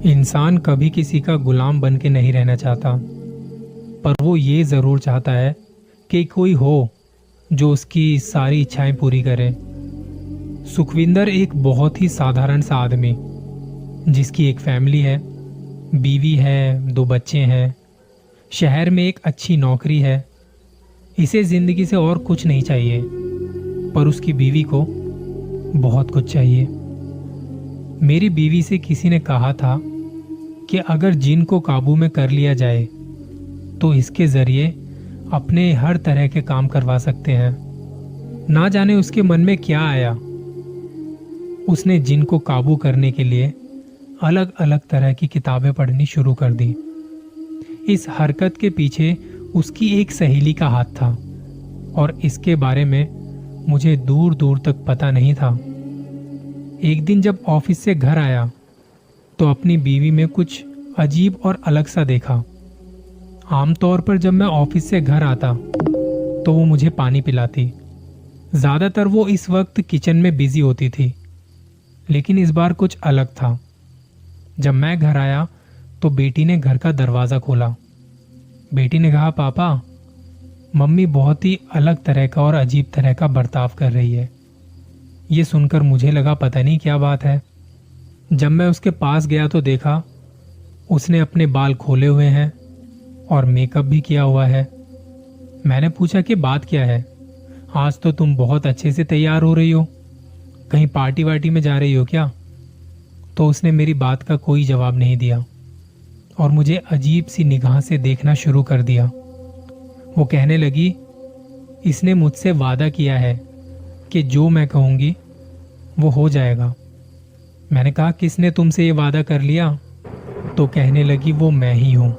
इंसान कभी किसी का गुलाम बन के नहीं रहना चाहता, पर वो ये जरूर चाहता है कि कोई हो जो उसकी सारी इच्छाएं पूरी करे। सुखविंदर एक बहुत ही साधारण सा आदमी, जिसकी एक फैमिली है, बीवी है, 2 बच्चे हैं, शहर में एक अच्छी नौकरी है। इसे जिंदगी से और कुछ नहीं चाहिए, पर उसकी बीवी को बहुत कुछ चाहिए। मेरी बीवी से किसी ने कहा था कि अगर जिन को काबू में कर लिया जाए तो इसके जरिए अपने हर तरह के काम करवा सकते हैं। ना जाने उसके मन में क्या आया, उसने जिन को काबू करने के लिए अलग अलग तरह की किताबें पढ़नी शुरू कर दी। इस हरकत के पीछे उसकी एक सहेली का हाथ था और इसके बारे में मुझे दूर दूर तक पता नहीं था। एक दिन जब ऑफिस से घर आया तो अपनी बीवी में कुछ अजीब और अलग सा देखा। आमतौर पर जब मैं ऑफिस से घर आता तो वो मुझे पानी पिलाती। ज्यादातर वो इस वक्त किचन में बिजी होती थी, लेकिन इस बार कुछ अलग था। जब मैं घर आया तो बेटी ने घर का दरवाजा खोला। बेटी ने कहा, पापा, मम्मी बहुत ही अलग तरह का और अजीब तरह का बर्ताव कर रही है। ये सुनकर मुझे लगा पता नहीं क्या बात है। जब मैं उसके पास गया तो देखा उसने अपने बाल खोले हुए हैं और मेकअप भी किया हुआ है। मैंने पूछा कि बात क्या है, आज तो तुम बहुत अच्छे से तैयार हो रही हो, कहीं पार्टी वार्टी में जा रही हो क्या? तो उसने मेरी बात का कोई जवाब नहीं दिया और मुझे अजीब सी निगाह से देखना शुरू कर दिया। वो कहने लगी, इसने मुझसे वादा किया है कि जो मैं कहूंगी वो हो जाएगा। मैंने कहा, किसने तुमसे ये वादा कर लिया? तो कहने लगी, वो मैं ही हूं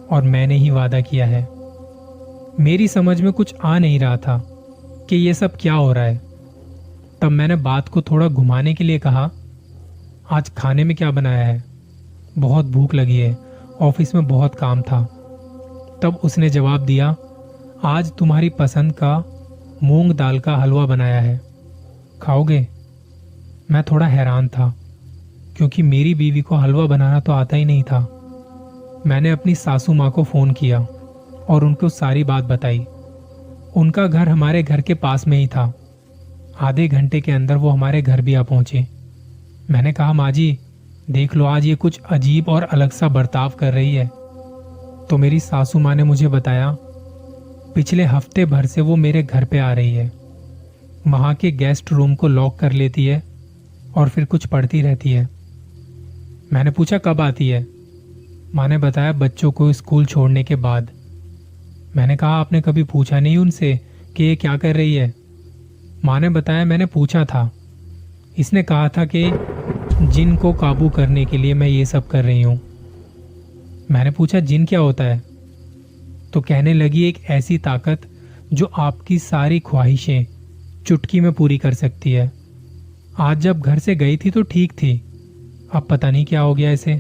और मैंने ही वादा किया है। मेरी समझ में कुछ आ नहीं रहा था कि ये सब क्या हो रहा है। तब मैंने बात को थोड़ा घुमाने के लिए कहा, आज खाने में क्या बनाया है? बहुत भूख लगी है, ऑफिस में बहुत काम था। तब उसने जवाब दिया, आज तुम्हारी पसंद का मूंग दाल का हलवा बनाया है, खाओगे? मैं थोड़ा हैरान था क्योंकि मेरी बीवी को हलवा बनाना तो आता ही नहीं था। मैंने अपनी सासू माँ को फोन किया और उनको सारी बात बताई। उनका घर हमारे घर के पास में ही था। आधे घंटे के अंदर वो हमारे घर भी आ पहुंचे। मैंने कहा, माँ जी देख लो, आज ये कुछ अजीब और अलग सा बर्ताव कर रही है। तो मेरी सासू माँ ने मुझे बताया, पिछले हफ्ते भर से वो मेरे घर पे आ रही है। वहां के गेस्ट रूम को लॉक कर लेती है और फिर कुछ पढ़ती रहती है। मैंने पूछा, कब आती है? माँ ने बताया, बच्चों को स्कूल छोड़ने के बाद। मैंने कहा, आपने कभी पूछा नहीं उनसे कि ये क्या कर रही है? माँ ने बताया, मैंने पूछा था। इसने कहा था कि जिन को काबू करने के लिए मैं ये सब कर रही हूं। मैंने पूछा, जिन क्या होता है? तो कहने लगी, एक ऐसी ताकत जो आपकी सारी ख्वाहिशें चुटकी में पूरी कर सकती है। आज जब घर से गई थी तो ठीक थी, अब पता नहीं क्या हो गया इसे।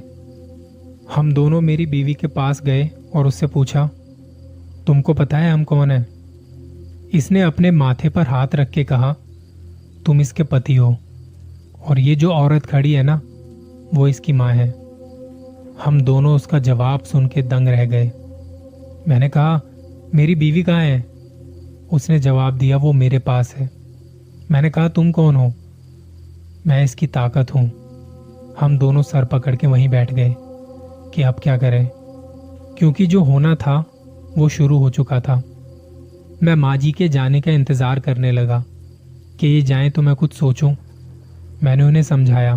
हम दोनों मेरी बीवी के पास गए और उससे पूछा, तुमको पता है हम कौन है? इसने अपने माथे पर हाथ रख के कहा, तुम इसके पति हो और ये जो औरत खड़ी है ना, वो इसकी माँ है। हम दोनों उसका जवाब सुन के दंग रह गए। मैंने कहा, मेरी बीवी कहाँ है? उसने जवाब दिया, वो मेरे पास है। मैंने कहा, तुम कौन हो? मैं इसकी ताकत हूं। हम दोनों सर पकड़ के वहीं बैठ गए कि अब क्या करें, क्योंकि जो होना था वो शुरू हो चुका था। मैं माँ जी के जाने का इंतजार करने लगा कि ये जाएं तो मैं कुछ सोचूं। मैंने उन्हें समझाया,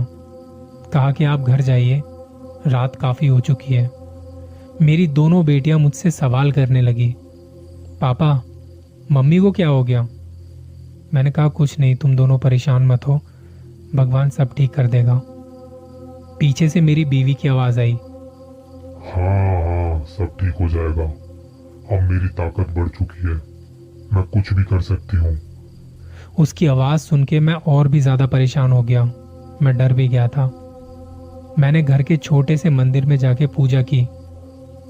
कहा कि आप घर जाइए, रात काफी हो चुकी है। मेरी दोनों बेटियां मुझसे सवाल करने लगी, पापा मम्मी को क्या हो गया? मैंने कहा, कुछ नहीं, तुम दोनों परेशान मत हो, भगवान सब ठीक कर देगा। पीछे से मेरी बीवी की आवाज आई, हाँ, सब ठीक हो जाएगा। अब मेरी ताकत बढ़ चुकी है, मैं कुछ भी कर सकती हूँ। उसकी आवाज सुन के मैं और भी ज्यादा परेशान हो गया। मैं डर भी गया था। मैंने घर के छोटे से मंदिर में जाके पूजा की।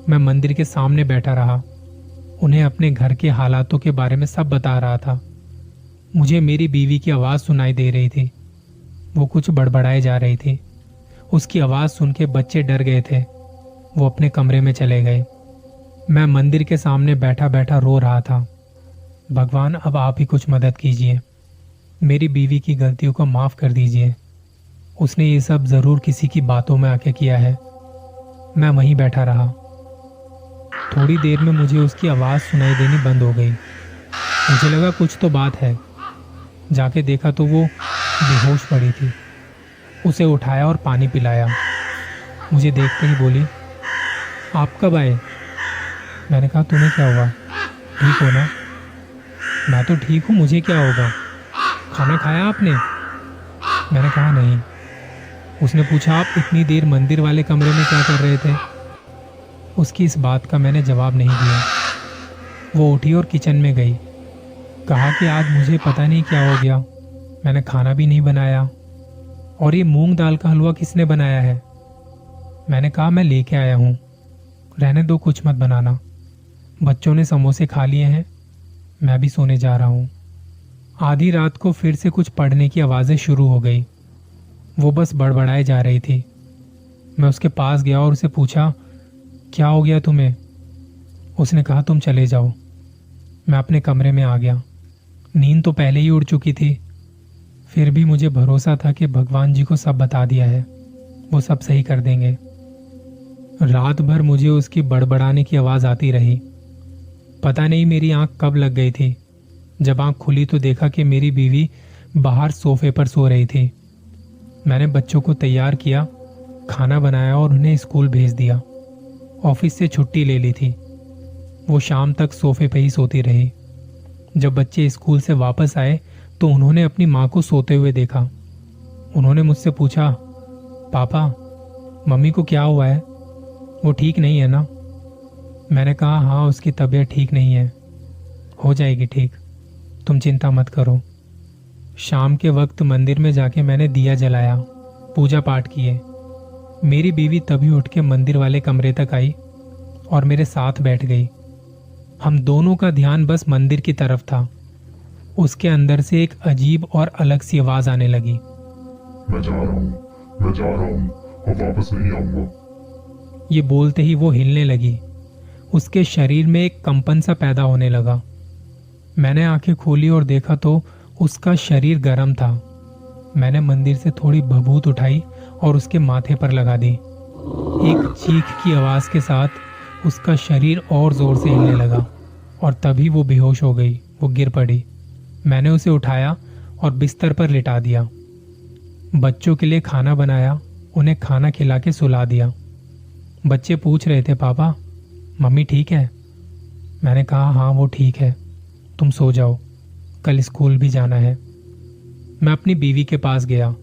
मैं मंदिर के सामने बैठा रहा, उन्हें अपने घर के हालातों के बारे में सब बता रहा था। मुझे मेरी बीवी की आवाज सुनाई दे रही थी। वो कुछ बड़बड़ाए जा रही थी। उसकी आवाज़ सुन के बच्चे डर गए थे। वो अपने कमरे में चले गए। मैं मंदिर के सामने बैठा बैठा रो रहा था। भगवान, अब आप ही कुछ मदद कीजिए। मेरी बीवी की गलतियों को माफ़ कर दीजिए। उसने ये सब ज़रूर किसी की बातों में आके किया है। मैं वहीं बैठा रहा। थोड़ी देर में मुझे उसकी आवाज़ सुनाई देनी बंद हो गई। मुझे लगा कुछ तो बात है। जाके देखा तो वो बेहोश पड़ी थी। उसे उठाया और पानी पिलाया। मुझे देखते ही बोली, आप कब आए? मैंने कहा, तुम्हें क्या हुआ? ठीक हो ना? मैं तो ठीक हूँ, मुझे क्या होगा? खाना खाया आपने? मैंने कहा, नहीं। उसने पूछा, आप इतनी देर मंदिर वाले कमरे में क्या कर रहे थे? उसकी इस बात का मैंने जवाब नहीं दिया। वो उठी और किचन में गई। कहा कि आज मुझे पता नहीं क्या हो गया, मैंने खाना भी नहीं बनाया। और ये मूंग दाल का हलवा किसने बनाया है? मैंने कहा, मैं लेके आया हूँ, रहने दो, कुछ मत बनाना। बच्चों ने समोसे खा लिए हैं, मैं भी सोने जा रहा हूँ। आधी रात को फिर से कुछ पढ़ने की आवाज़ें शुरू हो गई। वो बस बड़बड़ाए जा रही थी। मैं उसके पास गया और उसे पूछा, क्या हो गया तुम्हें? उसने कहा, तुम चले जाओ। मैं अपने कमरे में आ गया। नींद तो पहले ही उड़ चुकी थी। फिर भी मुझे भरोसा था कि भगवान जी को सब बता दिया है, वो सब सही कर देंगे। रात भर मुझे उसकी बड़बड़ाने की आवाज़ आती रही। पता नहीं मेरी आंख कब लग गई थी। जब आंख खुली तो देखा कि मेरी बीवी बाहर सोफे पर सो रही थी। मैंने बच्चों को तैयार किया, खाना बनाया और उन्हें स्कूल भेज दिया। ऑफिस से छुट्टी ले ली थी। वो शाम तक सोफे पे ही सोती रही। जब बच्चे स्कूल से वापस आए तो उन्होंने अपनी माँ को सोते हुए देखा। उन्होंने मुझसे पूछा, पापा, मम्मी को क्या हुआ है? वो ठीक नहीं है ना? मैंने कहा, हाँ, उसकी तबीयत ठीक नहीं है, हो जाएगी ठीक, तुम चिंता मत करो। शाम के वक्त मंदिर में जाके मैंने दिया जलाया, पूजा पाठ किए। मेरी बीवी तभी उठ के मंदिर वाले कमरे तक आई और मेरे साथ बैठ गई। हम दोनों का ध्यान बस मंदिर की तरफ था। उसके अंदर से एक अजीब और अलग सी आवाज आने लगी, मैं जा रहा हूँ, मैं जा रहा हूँ और वापस नहीं आऊंगा। ये बोलते ही वो हिलने लगी। उसके शरीर में एक कंपन सा पैदा होने लगा। मैंने आंखें खोली और देखा तो उसका शरीर गर्म था। मैंने मंदिर से थोड़ी भभूत उठाई और उसके माथे पर लगा दी। एक चीख की आवाज के साथ उसका शरीर और जोर से हिलने लगा और तभी वो बेहोश हो गई। वो गिर पड़ी। मैंने उसे उठाया और बिस्तर पर लिटा दिया। बच्चों के लिए खाना बनाया, उन्हें खाना खिला के सुला दिया। बच्चे पूछ रहे थे, पापा, मम्मी ठीक है? मैंने कहा, हाँ, वो ठीक है, तुम सो जाओ, कल स्कूल भी जाना है। मैं अपनी बीवी के पास गया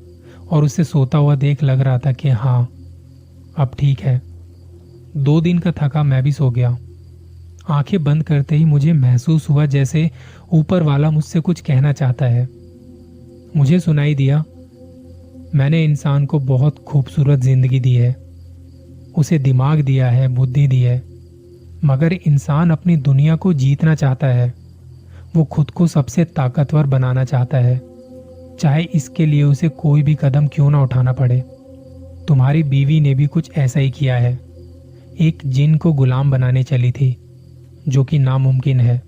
और उसे सोता हुआ देख लग रहा था कि हाँ, अब ठीक है। 2 दिन का थका मैं भी सो गया। आंखें बंद करते ही मुझे महसूस हुआ जैसे ऊपर वाला मुझसे कुछ कहना चाहता है। मुझे सुनाई दिया, मैंने इंसान को बहुत खूबसूरत जिंदगी दी है, उसे दिमाग दिया है, बुद्धि दी है, मगर इंसान अपनी दुनिया को जीतना चाहता है। वो खुद को सबसे ताकतवर बनाना चाहता है, चाहे इसके लिए उसे कोई भी कदम क्यों ना उठाना पड़े। तुम्हारी बीवी ने भी कुछ ऐसा ही किया है। एक जिन को गुलाम बनाने चली थी, जो कि नामुमकिन है।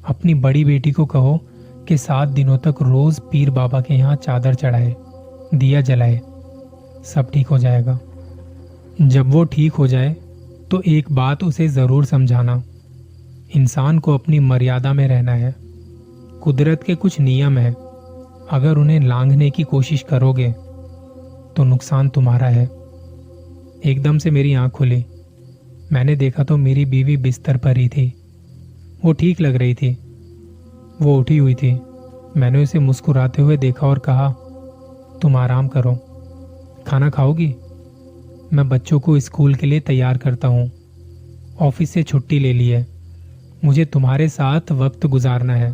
अपनी बड़ी बेटी को कहो कि 7 दिनों तक रोज पीर बाबा के यहाँ चादर चढ़ाए, दिया जलाए, सब ठीक हो जाएगा। जब वो ठीक हो जाए तो एक बात उसे जरूर समझाना, इंसान को अपनी मर्यादा में रहना है। कुदरत के कुछ नियम है, अगर उन्हें लांघने की कोशिश करोगे तो नुकसान तुम्हारा है। एकदम से मेरी आंख खुली। मैंने देखा तो मेरी बीवी बिस्तर पर ही थी। वो ठीक लग रही थी। वो उठी हुई थी। मैंने उसे मुस्कुराते हुए देखा और कहा, तुम आराम करो, खाना खाओगी? मैं बच्चों को स्कूल के लिए तैयार करता हूँ। ऑफिस से छुट्टी ले ली है, मुझे तुम्हारे साथ वक्त गुजारना है।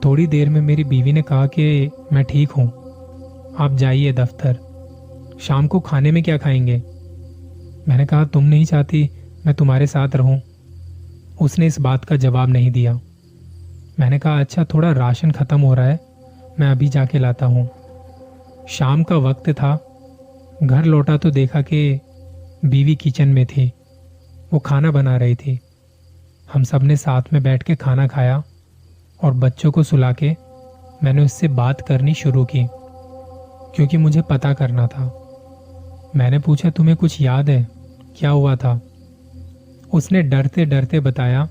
थोड़ी देर में मेरी बीवी ने कहा कि मैं ठीक हूँ, आप जाइए दफ्तर। शाम को खाने में क्या खाएंगे? मैंने कहा, तुम नहीं चाहती मैं तुम्हारे साथ रहूं? उसने इस बात का जवाब नहीं दिया। मैंने कहा, अच्छा, थोड़ा राशन खत्म हो रहा है, मैं अभी जाके लाता हूँ। शाम का वक्त था। घर लौटा तो देखा कि बीवी किचन में थी। वो खाना बना रही थी। हम सब ने साथ में बैठ के खाना खाया और बच्चों को सुला के मैंने उससे बात करनी शुरू की, क्योंकि मुझे पता करना था। मैंने पूछा, तुम्हें कुछ याद है, क्या हुआ था? उसने डरते डरते बताया,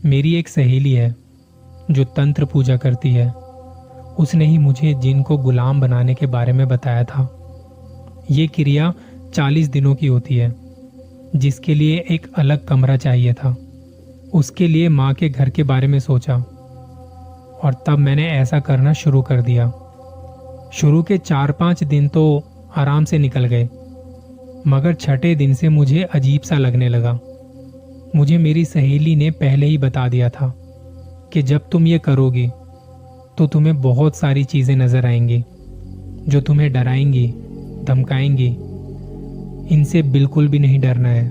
मेरी एक सहेली है जो तंत्र पूजा करती है। उसने ही मुझे जिन को गुलाम बनाने के बारे में बताया था। ये क्रिया 40 दिनों की होती है, जिसके लिए एक अलग कमरा चाहिए था। उसके लिए माँ के घर के बारे में सोचा और तब मैंने ऐसा करना शुरू कर दिया। शुरू के 4-5 दिन तो आराम से निकल गए, मगर छठे दिन से मुझे अजीब सा लगने लगा। मुझे मेरी सहेली ने पहले ही बता दिया था कि जब तुम ये करोगी तो तुम्हें बहुत सारी चीजें नजर आएंगी जो तुम्हें डराएंगी, धमकाएंगी। इनसे बिल्कुल भी नहीं डरना है,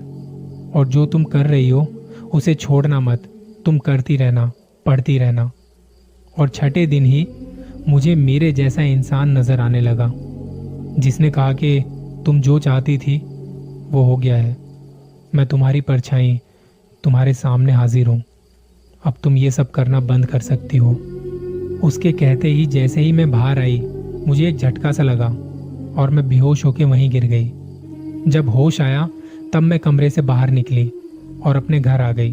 और जो तुम कर रही हो उसे छोड़ना मत। तुम करती रहना, पढ़ती रहना। और छठे दिन ही मुझे मेरे जैसा इंसान नजर आने लगा, जिसने कहा कि तुम जो चाहती थी वो हो गया है। मैं तुम्हारी परछाई तुम्हारे सामने हाजिर हूं। अब तुम ये सब करना बंद कर सकती हो। उसके कहते ही जैसे ही मैं बाहर आई, मुझे एक झटका सा लगा और मैं बेहोश होकर वहीं गिर गई। जब होश आया तब मैं कमरे से बाहर निकली और अपने घर आ गई।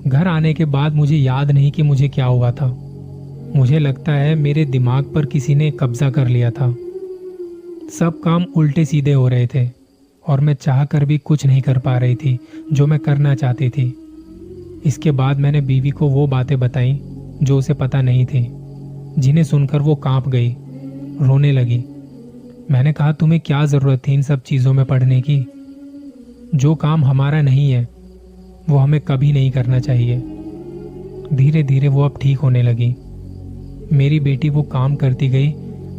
घर आने के बाद मुझे याद नहीं कि मुझे क्या हुआ था। मुझे लगता है मेरे दिमाग पर किसी ने कब्जा कर लिया था। सब काम उल्टे सीधे हो रहे थे और मैं चाह कर भी कुछ नहीं कर पा रही थी जो मैं करना चाहती थी। इसके बाद मैंने बीवी को वो बातें बताई जो उसे पता नहीं थी, जिन्हें सुनकर वो कांप गई, रोने लगी। मैंने कहा, तुम्हें क्या जरूरत थी इन सब चीजों में पड़ने की? जो काम हमारा नहीं है वो हमें कभी नहीं करना चाहिए। धीरे धीरे वो अब ठीक होने लगी। मेरी बेटी वो काम करती गई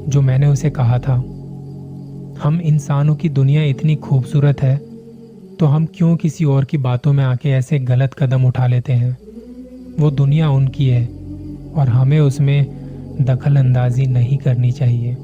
जो मैंने उसे कहा था। हम इंसानों की दुनिया इतनी खूबसूरत है, तो हम क्यों किसी और की बातों में आके ऐसे गलत कदम उठा लेते हैं? वो दुनिया उनकी है और हमें उसमें दखल अंदाजी नहीं करनी चाहिए।